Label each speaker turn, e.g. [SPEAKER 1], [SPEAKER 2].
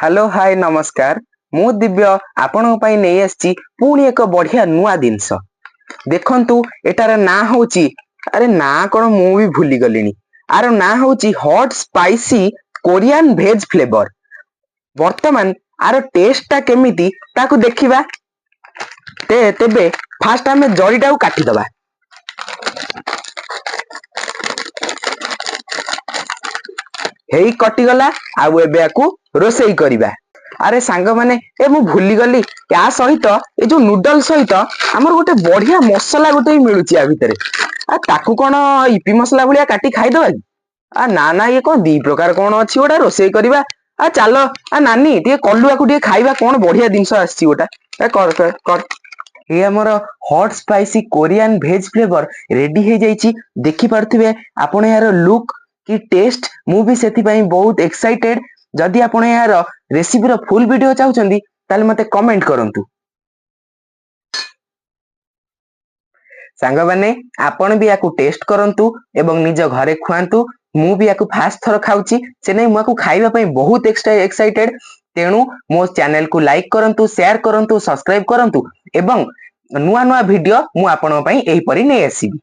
[SPEAKER 1] Hello hi नमस्कार। मु दिव्य आपण नहीं आसी पुणी एक बढ़िया नुआ जिनस देखंतु एटार ना होची अरे ना कौन मु भी भूली गलिनी। आर ना होची हॉट स्पाइसी कोरियन भेज फ्लेवर। वर्तमान आर टेस्टा केमिति ताकू देखिबा। तेबे फास्ट आमे जड़ीटा काटी दबा। हेई कटिगला आउ एबे याकू रोसई करिबा। अरे सांग माने ए मु भूली गली या सहित ए जो नूडल सहित हमर गोटे बढ़िया मसला गोटे मिलुची आ भितरे आ ताकू कोन इपी मसला भलिया काटी खाई दबा कि आ ना ये कोन दी प्रकार कोन अछि ओटा रोसई करिबा। आ चलो आ नानी टे कलुआ को टे खाइबा कोन बढ़िया जिंस आछि ओटा ए कर कर कर ये हमर हॉट स्पाइसी कोरियन भेज फ्लेवर रेडी हो जाइछि। देखि पारथिबे आपण यार लुक कि टेस्ट मु भी सेति पई बहुत एक्साइटेड। जदि आपण यार रेसिपी रो फुल वीडियो चाहुचंदी ताले मते कमेंट करंतु। सांग माने आपण भी याकू टेस्ट करंतु एवं निज घरे खुआंतु। मु भी याकू फास्ट थर खाउची से नै मु खाइबा पई बहुत एक्साइटेड। तेणु मो चैनल को लाइक करंतु, शेयर करंतु, सब्सक्राइब करंतु एवं नुआ नुआ वीडियो मु आपण पई एही परी नै आसीबी।